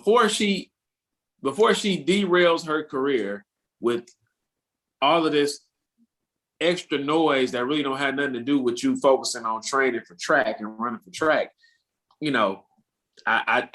before she derails her career with all of this extra noise that really don't have nothing to do with you focusing on training for track and running for track, you know, I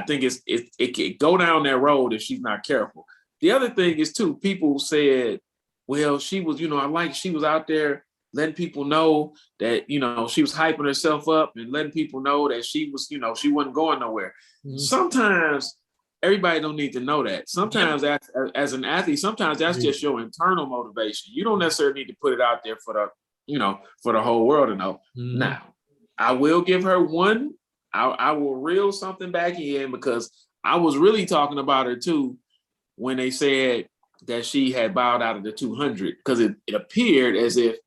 think it could go down that road if she's not careful. The other thing is too, people said, well, she was, she was out there letting people know that, she was hyping herself up and letting people know that she was, she wasn't going nowhere. Mm-hmm. Sometimes everybody don't need to know that. Sometimes as an athlete, sometimes that's just your internal motivation. You don't necessarily need to put it out there for the whole world to know. Mm-hmm. Now, I will give her one. I will reel something back in because I was really talking about her too when they said that she had bowed out of the 200, because it appeared as if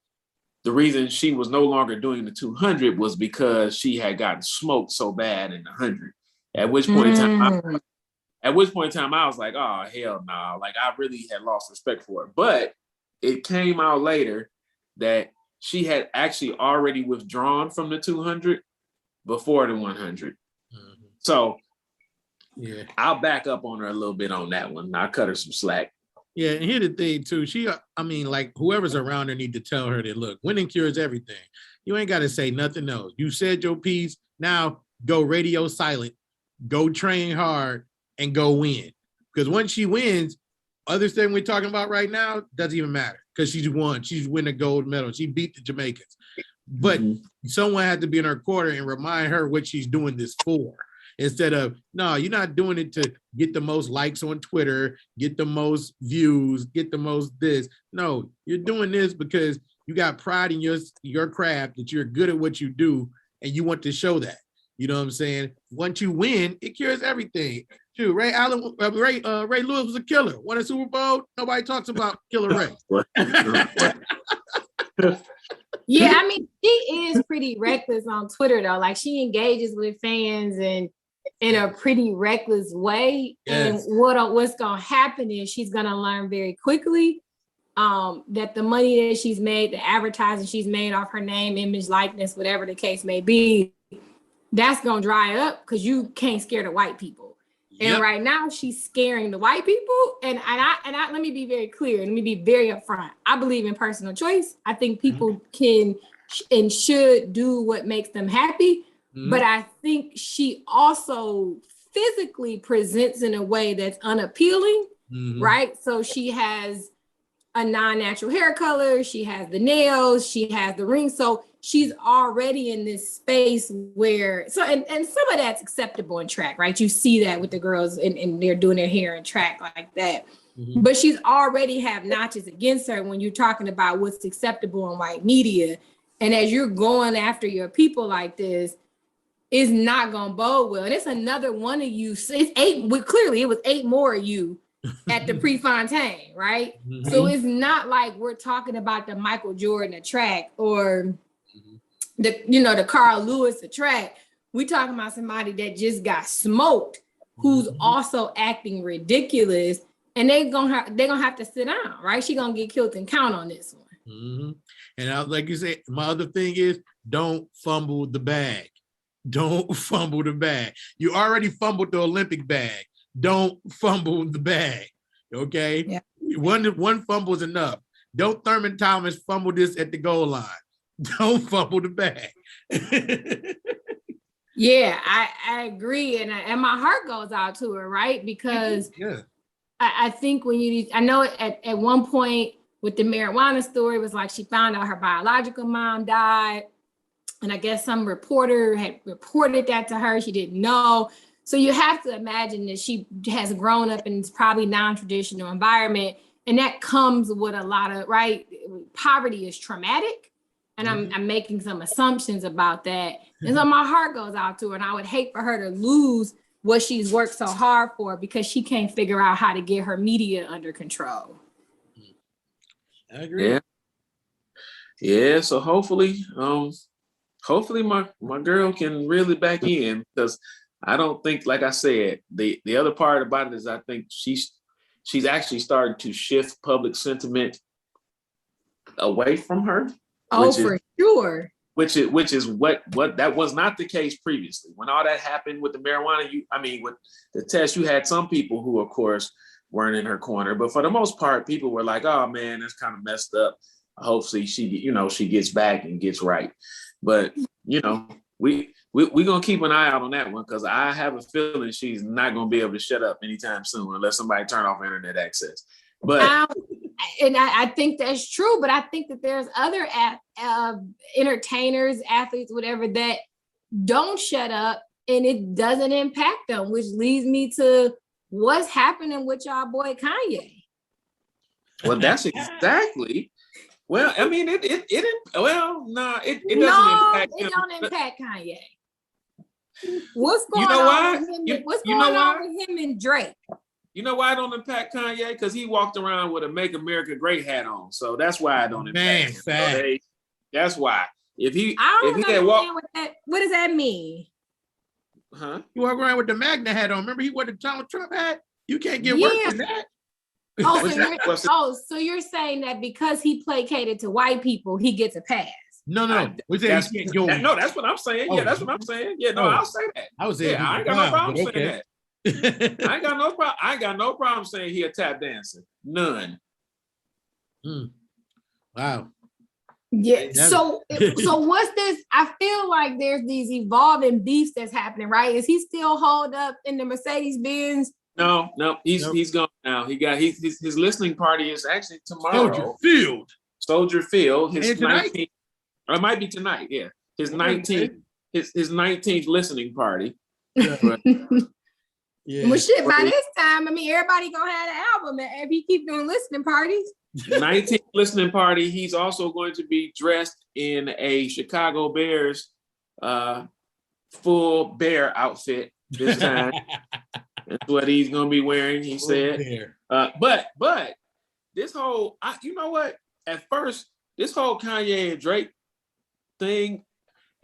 the reason she was no longer doing the 200 was because she had gotten smoked so bad in the 100. At which point in time, I was like, oh, hell no. Nah. Like, I really had lost respect for it. But it came out later that she had actually already withdrawn from the 200 before the 100. Mm-hmm. So yeah, I'll back up on her a little bit on that one. I'll cut her some slack. Yeah, and here's the thing too. Whoever's around her need to tell her that, look, winning cures everything. You ain't got to say nothing else. You said your piece. Now go radio silent, go train hard, and go win. Because once she wins, other thing we're talking about right now doesn't even matter because she's won. She's win a gold medal. She beat the Jamaicans. But someone had to be in her corner and remind her what she's doing this for. Instead of, no, you're not doing it to get the most likes on Twitter, get the most views, get the most this. No, you're doing this because you got pride in your craft, that you're good at what you do, and you want to show that. You know what I'm saying? Once you win, it cures everything. Shoot, Ray Lewis was a killer. Won a Super Bowl. Nobody talks about Killer Ray. Yeah, I mean, she is pretty reckless on Twitter, though. Like, she engages with fans and in a pretty reckless way. Yes. And what's going to happen is she's going to learn very quickly that the money that she's made, the advertising she's made off her name, image, likeness, whatever the case may be, that's going to dry up because you can't scare the white people. And right now she's scaring the white people. And I let me be very clear. Let me be very upfront. I believe in personal choice. I think people can and should do what makes them happy. Mm-hmm. But I think she also physically presents in a way that's unappealing, right? So she has a non-natural hair color. She has the nails. She has the ring. So she's already in this space where, and some of that's acceptable in track, right? You see that with the girls and they're doing their hair in track like that. Mm-hmm. But she's already have notches against her when you're talking about what's acceptable in white media. And as you're going after your people like this, it's not going to bode well. And it's another one of you. It's 8, well, clearly it was 8 more of you at the Prefontaine, right? Mm-hmm. So it's not like we're talking about the Michael Jordan track or the Carl Lewis track. We talking about somebody that just got smoked, who's also acting ridiculous, and they're gonna have to sit down, right? She gonna get killed and count on this one. Mm-hmm. And like you said, my other thing is don't fumble the bag. Don't fumble the bag. You already fumbled the Olympic bag. Don't fumble the bag. Okay? Yeah. One fumble is enough. Don't Thurman Thomas fumble this at the goal line. Don't fumble the bag. Yeah, I agree. And my heart goes out to her, right? Because I think I know at one point with the marijuana story, it was like she found out her biological mom died. And I guess some reporter had reported that to her. She didn't know. So you have to imagine that she has grown up in this probably non-traditional environment. And that comes with a lot of, right? Poverty is traumatic. And I'm making some assumptions about that. And so my heart goes out to her. And I would hate for her to lose what she's worked so hard for because she can't figure out how to get her media under control. I agree. Yeah. So hopefully my girl can really back in, because I don't think, like I said, the other part about it is I think she's actually starting to shift public sentiment away from her. Oh, for sure. which is what that was not the case previously. When all that happened with the marijuana, with the test, you had some people who, of course, weren't in her corner, but for the most part, people were like, "Oh man, that's kind of messed up. Hopefully, she gets back and gets right." But we gonna keep an eye out on that one, because I have a feeling she's not gonna be able to shut up anytime soon unless somebody turn off internet access. But and I think that's true, but I think that there's other entertainers, athletes, whatever, that don't shut up and it doesn't impact them, which leads me to what's happening with y'all boy Kanye. Well, that's exactly. Well, I mean, it doesn't impact him. It don't impact Kanye. What's going on with him and Drake? You know why I don't impact Kanye? Because he walked around with a "Make America Great" hat on, so that's why I don't impact him. So that's why. If he had walked, what does that mean? Huh? You walk around with the Magna hat on. Remember, he wore the Donald Trump hat. You can't get worse than that. So you're saying that because he placated to white people, he gets a pass? No. That's what I'm saying. Yeah, that's what I'm saying. Yeah, I'll say that. I was saying, I ain't got no problem saying that. I ain't got no problem saying he a tap dancer. None. Wow. Yeah. So what's this? I feel like there's these evolving beefs that's happening, right? Is he still hauled up in the Mercedes Benz? No, he's gone now. His listening party is actually tomorrow. Soldier Field. His 19th, or it might be tonight. Yeah, his 19th, his 19th listening party. Yeah. Yeah. Well, shit. By this time, everybody gonna have an album if he keep doing listening parties. 19th listening party. He's also going to be dressed in a Chicago Bears full bear outfit this time. That's what he's gonna be wearing. He said. But this whole, you know what? At first, this whole Kanye and Drake thing.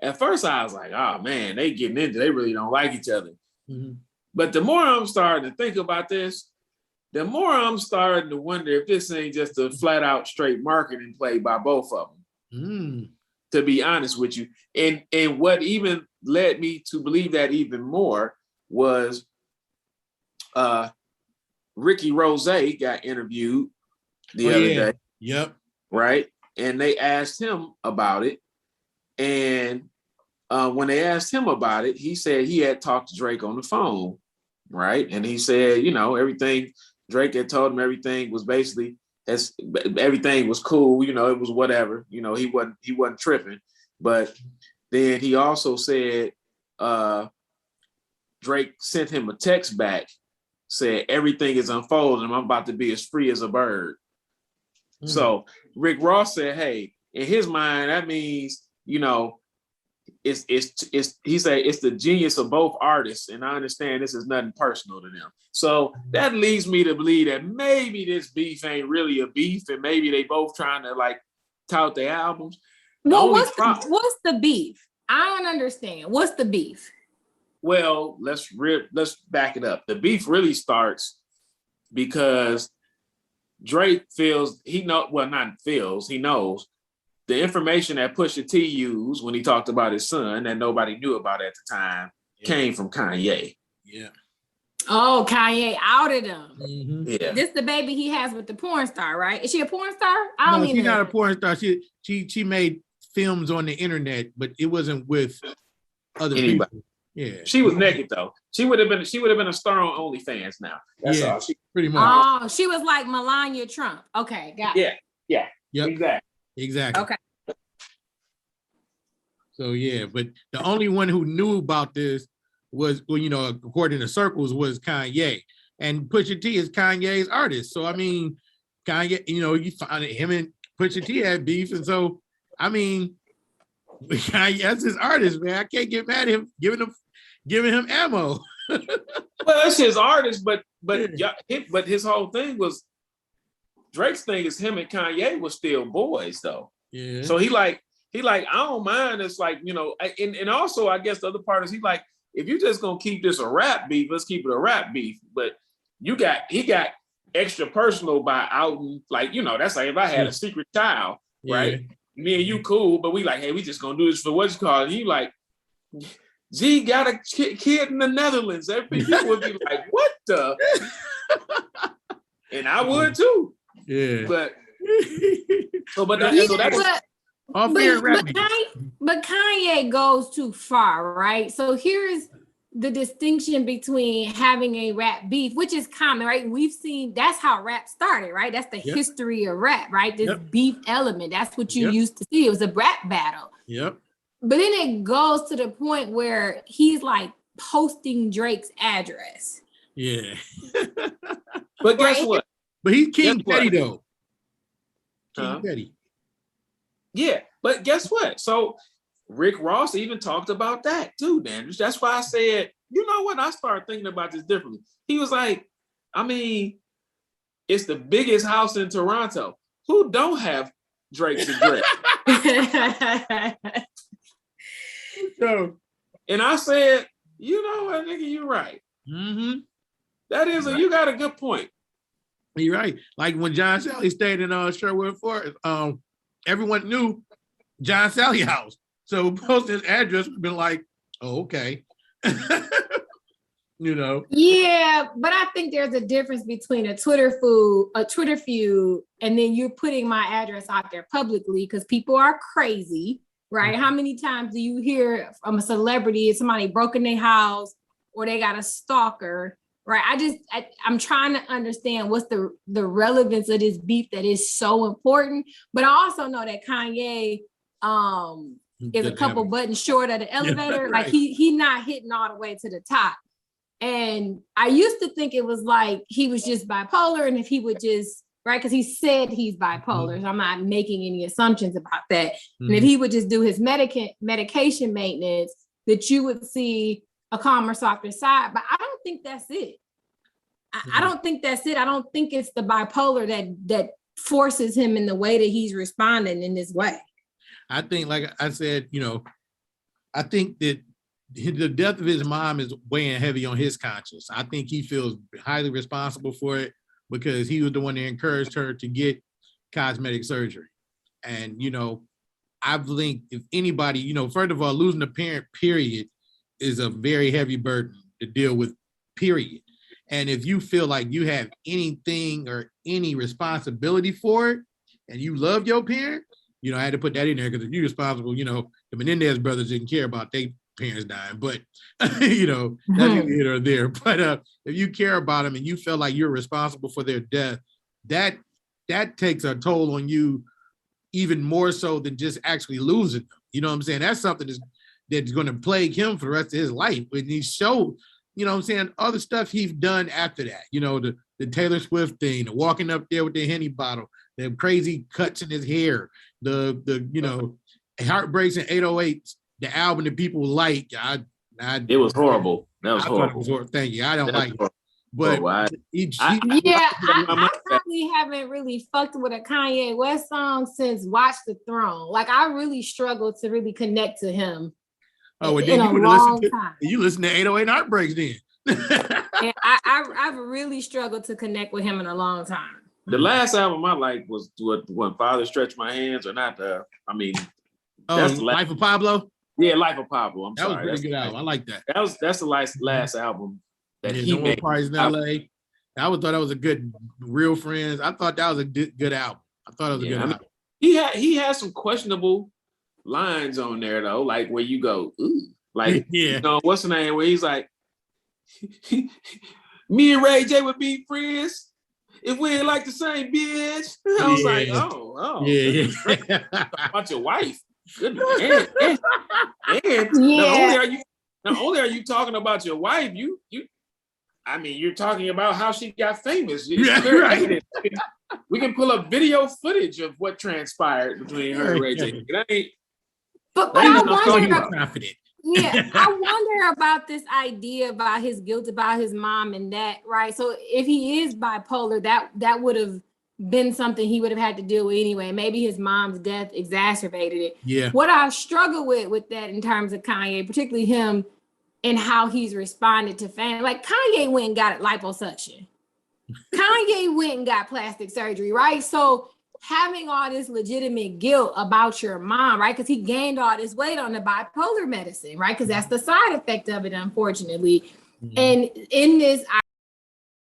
At first, I was like, "Oh man, they really don't like each other." Mm-hmm. But the more I'm starting to think about this, the more I'm starting to wonder if this ain't just a flat out straight marketing play by both of them. To be honest with you. And what even led me to believe that even more was Ricky Rose got interviewed the other day. Yep. Right. And they asked him about it. And when they asked him about it, he said he had talked to Drake on the phone. Right. And he said, everything, Drake had told him everything was basically, everything was cool. It was whatever. He wasn't tripping. But then he also said Drake sent him a text back, said everything is unfolding. I'm about to be as free as a bird. So Rick Ross said, hey, in his mind, that means, he said it's the genius of both artists, and I understand this is nothing personal to them. So that leads me to believe that maybe this beef ain't really a beef, and maybe they both trying to tout their albums. Well, what's the beef? I don't understand. What's the beef? Well, let's back it up. The beef really starts because Drake he knows the information that Pusha T used when he talked about his son that nobody knew about at the time came from Kanye. Yeah. Oh, Kanye outed him. Mm-hmm. Yeah. This the baby he has with the porn star, right? Is she a porn star? She's not a porn star. She made films on the internet, but it wasn't with other people. Yeah. She was naked though. She would have been a star on OnlyFans now. That's all. Pretty much. Oh, she was like Melania Trump. Okay, got it. Yeah. Yep. Exactly. Okay. So but the only one who knew about this was, according to circles, was Kanye, and Pusha T is Kanye's artist. So Kanye, you find him and Pusha T had beef, and so Kanye, that's his artist, man. I can't get mad at him giving him ammo. Well, it's his artist, but his whole thing was Drake's thing is him and Kanye was still boys though. Yeah. So he like I don't mind. It's and also I guess the other part is he like, if you just gonna keep this a rap beef, let's keep it a rap beef. But he got extra personal by outing, that's like if I had a secret child, right? me and you cool, but we like, hey, we just gonna do this for what's called. And you like, G got a kid in the Netherlands. Every people would be like, what the? And I would too. Yeah. But so that was but Kanye goes too far, right? So here's the distinction between having a rap beef, which is common, right? We've seen that's how rap started, right? That's the history of rap, right? This beef element. That's what you used to see. It was a rap battle. Yep. But then it goes to the point where he's like posting Drake's address. Yeah. But guess what? But he's King Petty though. King Petty. Yeah, but guess what? So Rick Ross even talked about that too, Dan. That's why I said, you know what? I started thinking about this differently. He was like, I mean, it's the biggest house in Toronto. Who don't have Drake's address? So, and I said, you know what, nigga, you're right. Mm-hmm. That is you got a good point. You're right. Like when John Sally stayed in Sherwood Forest, everyone knew John Sally house. So posting his address would have been like, oh, okay. You know. Yeah, but I think there's a difference between a Twitter feud, and then you're putting my address out there publicly because people are crazy, right? How many times do you hear from a celebrity, somebody broke in their house or they got a stalker, right? I'm trying to understand what's the relevance of this beef that is so important. But I also know that Kanye is a couple buttons short of the elevator. Right. Like he not hitting all the way to the top. And I used to think it was like he was just bipolar, and if he would just, right, because he said he's bipolar, so I'm not making any assumptions about that. And if he would just do his medication maintenance, that you would see a calmer, softer side. But I don't think that's it. I don't think that's it. I don't think it's the bipolar that forces him in the way that he's responding in this way. I think, like I said, I think that the death of his mom is weighing heavy on his conscience. I think he feels highly responsible for it because he was the one that encouraged her to get cosmetic surgery. And, I've linked, if anybody, first of all, losing a parent, period, is a very heavy burden to deal with, period. And if you feel like you have anything or any responsibility for it and you love your parent, I had to put that in there because if you're responsible, the Menendez brothers didn't care about their parents dying, but that's either here or there. But if you care about them and you feel like you're responsible for their death, that takes a toll on you even more so than just actually losing them. You know what I'm saying? That's something that's going to plague him for the rest of his life. And he showed, other stuff he's done after that. The Taylor Swift thing, the walking up there with the Henny bottle, the crazy cuts in his hair, the Heartbreaks and 808s. The album that people like, it was horrible. That was horrible. Thank you. I don't like it. But I probably haven't really fucked with a Kanye West song since Watch the Throne. Like I really struggled to really connect to him. Oh, well, then you listen to 808 Heartbreaks then. And I've really struggled to connect with him in a long time. The last album I liked was when Father Stretched My Hands, or not. That's Life of Pablo. Yeah, Life of Pablo. That was a pretty good album. I like that. That's the last album that he made. Parties in LA. I thought that was a good Real Friends. I thought that was a good album. I thought it was a good album. He had some questionable lines on there though, like where you go, ooh, like what's the name? Where he's like, me and Ray J would be friends if we ain't like the same bitch. I was like, oh, yeah. About your wife. Goodness. And not only are you talking about your wife, you're talking about how she got famous. Right. We can pull up video footage of what transpired between her and Ray J. But I wonder. Yeah, I wonder about this idea about his guilt about his mom and that, right? So if he is bipolar, that would have been something he would have had to deal with anyway. Maybe his mom's death exacerbated it. Yeah. What I struggle with that in terms of Kanye, particularly him and how he's responded to fans. Like Kanye went and got liposuction. Kanye went and got plastic surgery, right? So having all this legitimate guilt about your mom, right? Because he gained all this weight on the bipolar medicine, right? Because that's the side effect of it, unfortunately. And in this,